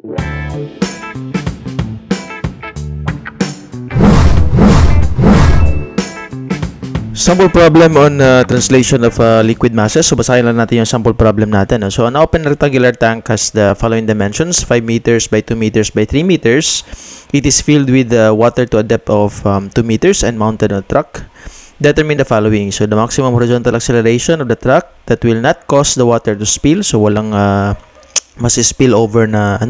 Sample problem on translation of liquid masses. So, basahin lang natin yung sample problem natin. So, an open rectangular tank has the following dimensions: 5 meters by 2 meters by 3 meters. It is filled with water to a depth of 2 meters and mounted on a truck. Determine the following. So, the maximum horizontal acceleration of the truck that will not cause the water to spill. So, walang spill over na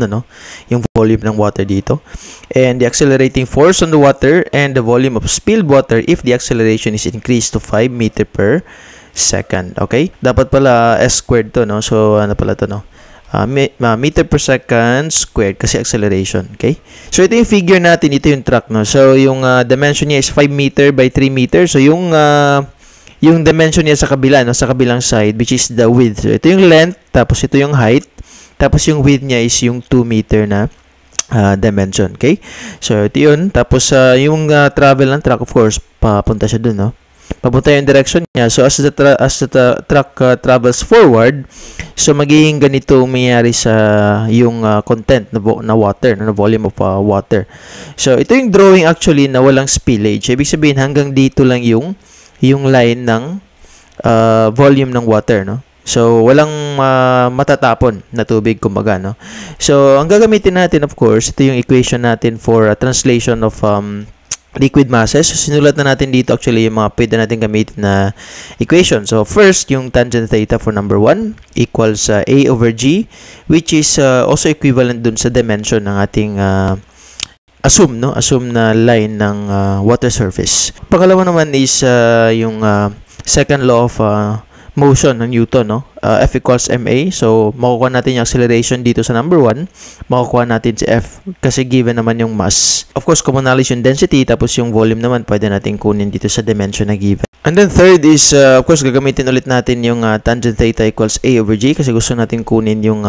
yung volume ng water dito, and the accelerating force on the water and the volume of spilled water if the acceleration is increased to 5 meter per second. Okay, dapat pala s squared to, no? So ano pala to, no? Meter per second squared kasi acceleration. Okay, so ito yung figure natin, ito yung truck, no? So yung dimension niya is 5 meter by 3 meter. So yung dimension niya sa kabila, no, sa kabilang side, which is the width. So ito yung length, tapos ito yung height. Tapos yung width niya is yung 2 meter na dimension. Okay? So, ito yun. Tapos, yung travel ng truck, of course, papunta siya dun, no? Papunta yung direction niya. So, as the truck travels forward, so, magiging ganito mangyayari sa yung content na water, na volume of water. So, ito yung drawing actually na walang spillage. Ibig sabihin, hanggang dito lang yung line ng volume ng water, no? So, walang matatapon na tubig, kumbaga, no? So, ang gagamitin natin, of course, ito yung equation natin for translation of liquid masses. So, sinulat na natin dito actually yung mga pwede natin gamitin na equation. So, first, yung tangent theta for number 1 equals A over G, which is also equivalent dun sa dimension ng ating assume na line ng water surface. Pangalawa naman is yung second law of motion ng Newton, no? F equals ma. So, makukuha natin yung acceleration dito sa number 1. Makukuha natin si F kasi given naman yung mass. Of course, common knowledge yung density, tapos yung volume naman pwede natin kunin dito sa dimension na given. And then third is, of course, gagamitin ulit natin yung tangent theta equals A over G kasi gusto natin kunin yung,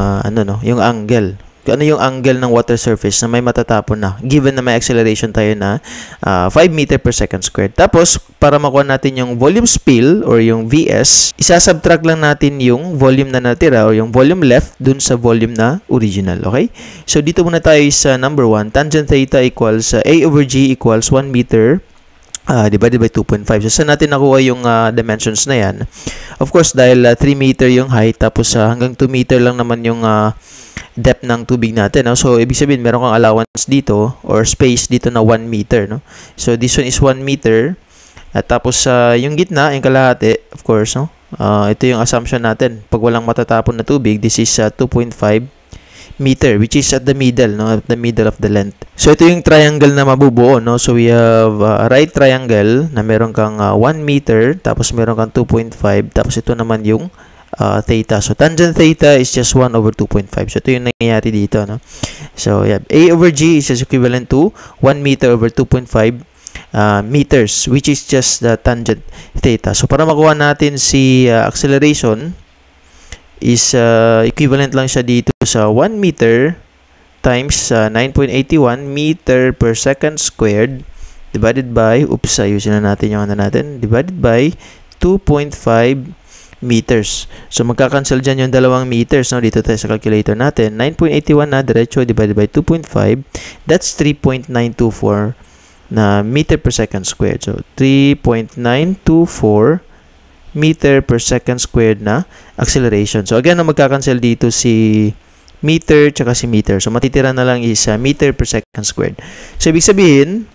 yung angle. Ano yung angle ng water surface na may matatapon na, given na may acceleration tayo na 5 meter per second squared. Tapos, para makuha natin yung volume spill or yung VS, isasubtract lang natin yung volume na natira or yung volume left dun sa volume na original. Okay? So, dito muna tayo sa number 1. Tangent theta equals A over G equals 1 meter divided by 2.5. So, saan natin nakuha yung dimensions na yan? Of course, dahil 3 meter yung height, tapos hanggang 2 meter lang naman yung depth ng tubig natin, no? So, ibig sabihin, meron kang allowance dito or space dito na 1 meter, no? So, this one is 1 meter. At tapos, yung gitna, yung kalahati, of course, no? Ito yung assumption natin. Pag walang matatapon na tubig, this is 2.5 meter, which is at the middle, no? At the middle of the length. So, ito yung triangle na mabubuo, no? So, we have a right triangle na meron kang 1 meter, tapos meron kang 2.5, tapos ito naman yung theta. So, tangent theta is just 1 over 2.5. So, ito yung nangyayari dito, no? So, yeah, A over G is just equivalent to 1 meter over 2.5 meters, which is just the tangent theta. So, para makuha natin si acceleration is equivalent lang siya dito sa 1 meter times 9.81 meter per second squared divided by, ayusin na natin yung divided by 2.5 meters. So, magkakancel dyan yung 2 meters, no? Dito tayo sa calculator natin. 9.81 na diretso divided by 2.5. That's 3.924 na meter per second squared. So, 3.924 meter per second squared na acceleration. So, again, magkakancel dito si meter tsaka si meter. So, matitira na lang is meter per second squared. So, ibig sabihin,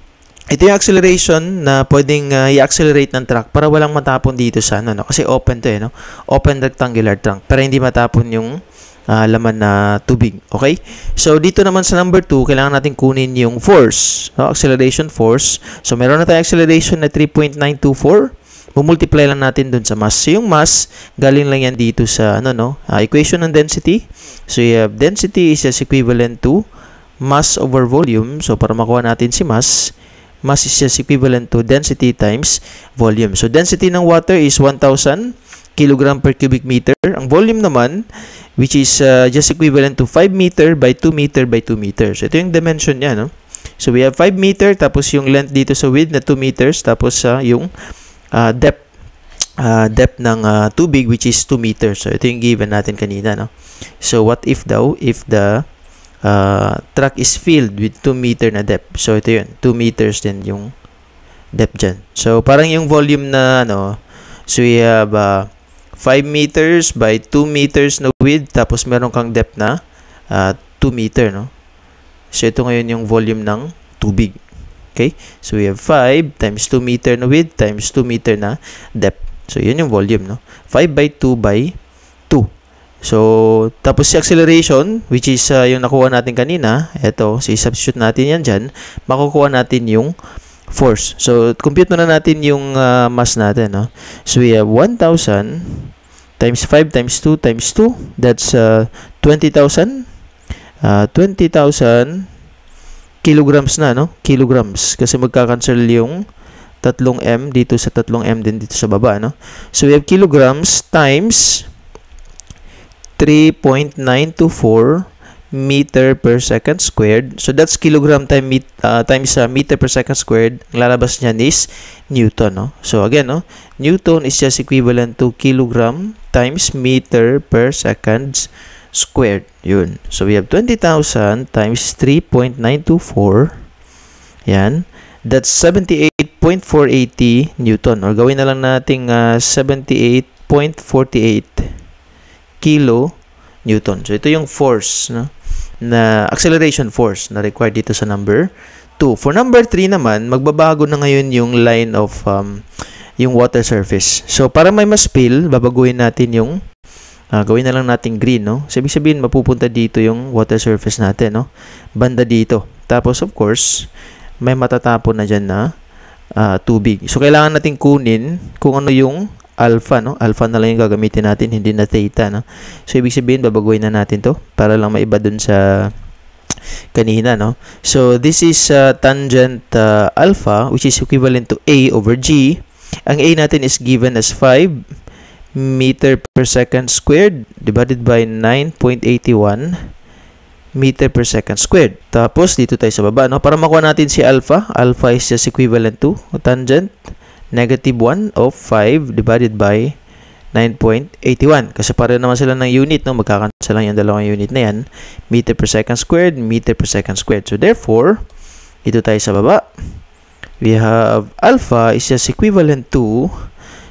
ito yung acceleration na pwedeng i-accelerate ng truck para walang matapon dito sa kasi open to, no? Open rectangular trunk para hindi matapon yung laman na tubig. Okay? So, dito naman sa number 2, kailangan natin kunin yung force, no? Acceleration force. So, meron na tayong acceleration na 3.924. Bumultiply lang natin dun sa mass. So, yung mass, galing lang yan dito sa equation ng density. So, you have density is just equivalent to mass over volume. So, para makuha natin si mass is just equivalent to density times volume. So, density ng water is 1,000 kg per cubic meter. Ang volume naman, which is just equivalent to 5 meter by 2 meter by 2 meters. So, ito yung dimension niya, no? So, we have 5 meter, tapos yung length dito sa width na 2 meters, tapos yung depth ng tubig, which is 2 meters. So, ito yung given natin kanina, no? So, what if daw, if the truck is filled with 2 meter na depth. So, ito yun. 2 meters din yung depth dyan. So, parang yung volume na, so we have 5 meters by 2 meters na width, tapos meron kang depth na 2 meter, no? So, ito ngayon yung volume ng tubig. Okay? So, we have 5 times 2 meter na width times 2 meter na depth. So, yun yung volume, no? 5 by 2 by 2. So, tapos si acceleration, which is yung nakuha natin kanina, ito, so substitute natin yan dyan, makukuha natin yung force. So, compute na natin yung mass natin, no? So, we have 1,000 times 5 times 2 times 2. That's 20,000. 20,000 kilograms na, no? Kilograms. Kasi magkakancel yung 3M dito sa 3M din dito sa baba, no? So, we have kilograms times 3.924 meter per second squared. So, that's kilogram times meter per second squared. Ang lalabas niyan is Newton, no? So, again, no? Newton is just equivalent to kilogram times meter per second squared. Yun. So, we have 20,000 times 3.924. Yan. That's 78.480 Newton. Or gawin na lang nating 78.48 kilo Newton. So, ito yung force, no? Na acceleration force na required dito sa number 2. For number 3 naman, magbabago na ngayon yung line of yung water surface. So, para may mas spill, babaguhin natin yung gawin na lang natin green, no? So, ibig sabihin, mapupunta dito yung water surface natin, no? Banda dito. Tapos, of course, may matatapon na dyan na tubig. So, kailangan natin kunin kung ano yung alpha, no? Alpha na lang yung gagamitin natin, hindi na theta, no? So, ibig sabihin, babaguhin na natin to para lang maiba dun sa kanina, no? So, this is tangent alpha, which is equivalent to A over G. Ang A natin is given as 5 meter per second squared divided by 9.81 meter per second squared. Tapos, dito tayo sa baba, no? Para makuha natin si alpha, alpha is just equivalent to tangent negative 1 of 5 divided by 9.81. Kasi pareho naman sila ng unit, no? Magkakancel lang yung dalawang unit na yan. Meter per second squared, meter per second squared. So, therefore, ito tayo sa baba. We have alpha is just equivalent to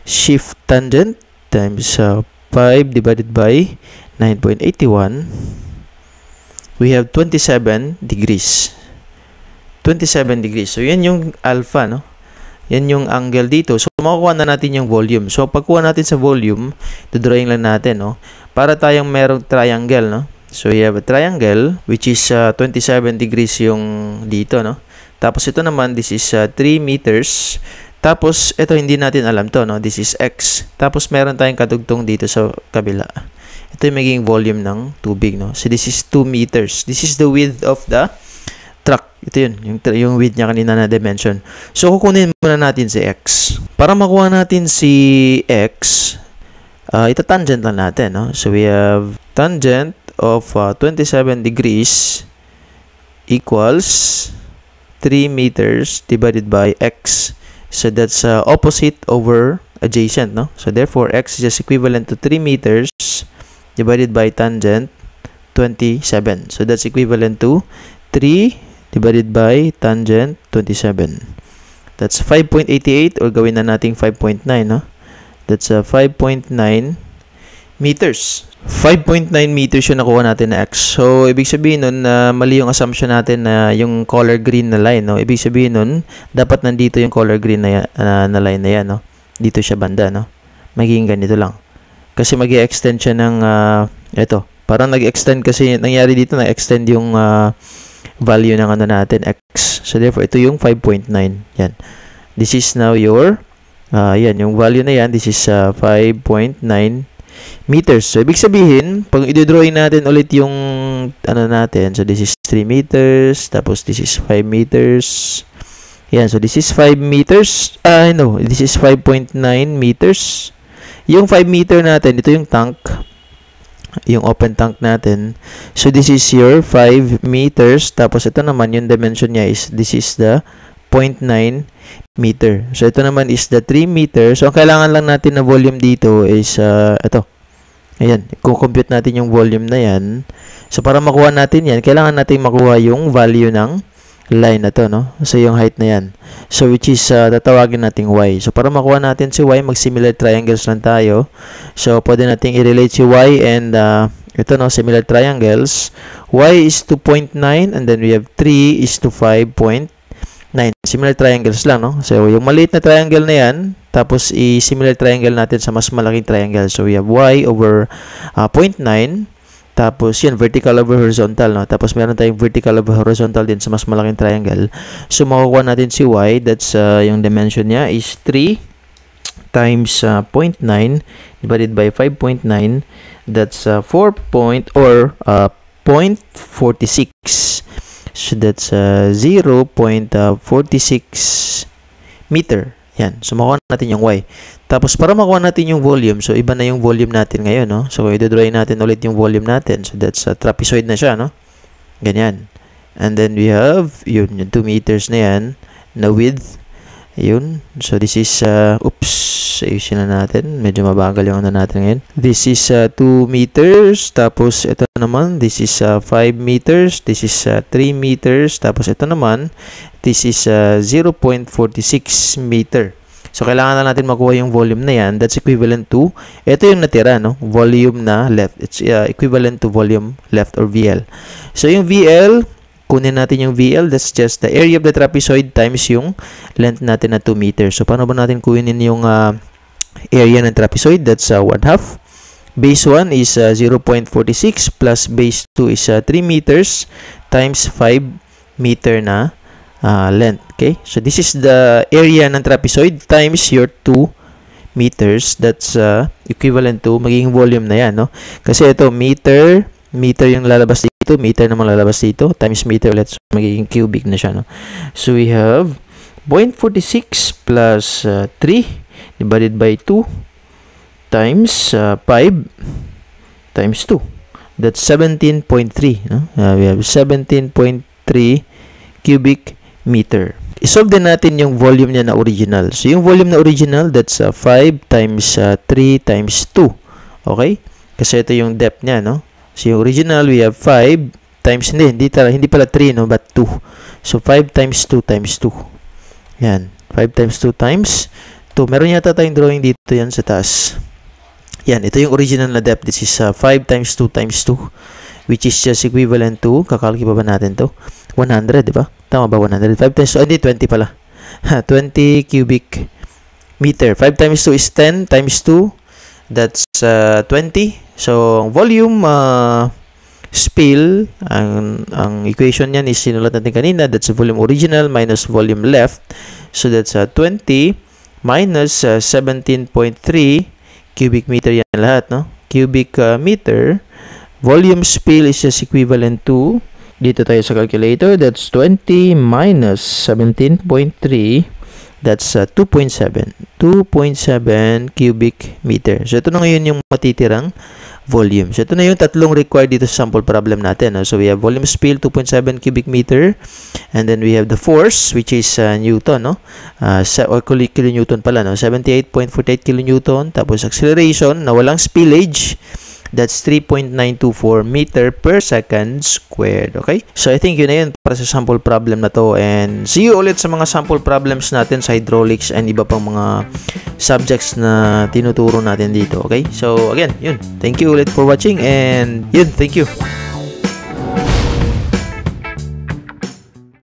shift tangent times 5 divided by 9.81. We have 27 degrees. 27 degrees. So, yan yung alpha, no? Yan yung angle dito. So, makukuha na natin yung volume. So, pagkuha natin sa volume, dodrawing lang natin, no? Para tayong merong triangle, no? So, we have a triangle, which is 27 degrees yung dito, no? Tapos, ito naman, this is 3 meters. Tapos, ito hindi natin alam to, no? This is X. Tapos, meron tayong kadugtong dito sa kabila. Ito yung magiging volume ng tubig, no? So, this is 2 meters. This is the width of the truck. Ito yun, yung width niya kanina na dimension. So, kukunin muna natin si X. Para makuha natin si X, ita-tangent lang natin, no? So, we have tangent of 27 degrees equals 3 meters divided by X. So, that's opposite over adjacent, no? So, therefore, X is just equivalent to 3 meters divided by tangent 27. So, that's equivalent to 3 divided by tangent 27. That's 5.88 or gawin na nating 5.9, no? That's 5.9 meters. 5.9 meters yung nakuha natin na X. So, ibig sabihin nun, mali yung assumption natin na yung color green na line, no? Ibig sabihin nun, dapat nandito yung color green na line na yan, no? Dito siya banda, no? Magiging ganito lang. Kasi mag-i-extend siya ng, ito. Parang nag-extend kasi, nangyari dito, nag-extend yung value ng ano natin, X. So, therefore, ito yung 5.9. Yan. This is now your, yan, yung value na yan, this is 5.9 meters. So, ibig sabihin, pag i-drawing natin ulit yung, ano natin, so, this is 3 meters, tapos this is 5 meters. Yan, so, this is 5 meters. No, this is 5.9 meters. Yung 5 meter natin, ito yung tank. Yung open tank natin. So, this is your 5 meters. Tapos, ito naman, yung dimension niya is, this is the 0.9 meter. So, ito naman is the 3 meter. So, ang kailangan lang natin na volume dito is, ito. Ayan, i-compute natin yung volume na yan. So, para makuha natin yan, kailangan natin makuha yung value ng line na to, no? So, yung height na yan. So, which is, tatawagin natin y. So, para makuha natin si y, mag-similar triangles lang tayo. So, pwede natin i-relate si y and, ito, no, similar triangles. Y is to 0.9 and then we have 3 is to 5.9. Similar triangles lang, no? So, yung maliit na triangle na yan, tapos i-similar triangle natin sa mas malaking triangle. So, we have y over 0.9. Tapos, yan, vertical over horizontal, no? Tapos, meron tayong vertical over horizontal din sa mas malaking triangle. So, makukuha natin si y. That's, yung dimension niya is 3 times 0.9 divided by 5.9. That's 0.46. So, that's 0.46 meter. Yan. So, makuha natin yung y. Tapos, para makuha natin yung volume, so, iba na yung volume natin ngayon, no? So, i-drawing natin ulit yung volume natin. So, that's trapezoid na siya, no? Ganyan. And then, we have, yun, yung 2 meters na yan, na width. Yun. So, this is, oops, ayusin na natin. Medyo mabagal yung ano natin ngayon. This is 2 meters. Tapos, ito naman, this is 5 meters. This is 3 meters. Tapos, ito naman, this is 0.46 meter. So, kailangan na natin makuha yung volume na yan. That's equivalent to, ito yung natira, no? Volume na left. It's equivalent to volume left or VL. So, yung VL, kunin natin yung VL, that's just the area of the trapezoid times yung length natin na 2 meters. So, paano ba natin kunin yung area ng trapezoid? That's 1/2. Base 1 is 0.46 plus base 2 is 3 meters times 5 meter na length. Okay? So, this is the area ng trapezoid times your 2 meters. That's equivalent to, magiging volume na yan, no? Kasi ito, meter yung lalabas dito, meter naman lalabas dito, times meter ulit, so magiging cubic na siya, no? So, we have 0.46 plus 3 divided by 2 times 5 times 2. That's 17.3, no? We have 17.3 cubic meter. I-solve din natin yung volume niya na original. So, yung volume na original, that's 5 times 3 times 2. Okay? Kasi ito yung depth niya, no? So, yung original, we have 5 times, hindi pala 3, no? But 2. So, 5 times 2 times 2. Yan. 5 times 2 times 2. Meron yata tayong drawing dito yan sa taas. Yan. Ito yung original na depth. This is 5 times 2 times 2. Which is just equivalent to, kakalki pa ba natin to? 100, di ba? Tama ba 100? 5 times 2, hindi, 20 pala. 20 cubic meter. 5 times 2 is 10 times 2. That's 20. So, volume spill, ang equation niyan is sinulat natin kanina. That's volume original minus volume left. So, that's 20 minus 17.3 cubic meter yan lahat, no? Cubic meter. Volume spill is just equivalent to, dito tayo sa calculator, that's 20 minus 17.3. That's 2.7 cubic meter. So, ito na ngayon yung matitirang volume. So, ito na yung tatlong required dito sa sample problem natin. No? So, we have volume spill, 2.7 cubic meter. And then, we have the force, which is Newton, no? Or kilonewton pala, no? 78.48 kilonewton. Tapos, acceleration na walang spillage. That's 3.924 meter per second squared. Okay? So, I think yun na yun para sa sample problem na to. And see you ulit sa mga sample problems natin sa hydraulics and iba pang mga subjects na tinuturo natin dito. Okay? So, again, yun. Thank you ulit for watching and yun, thank you.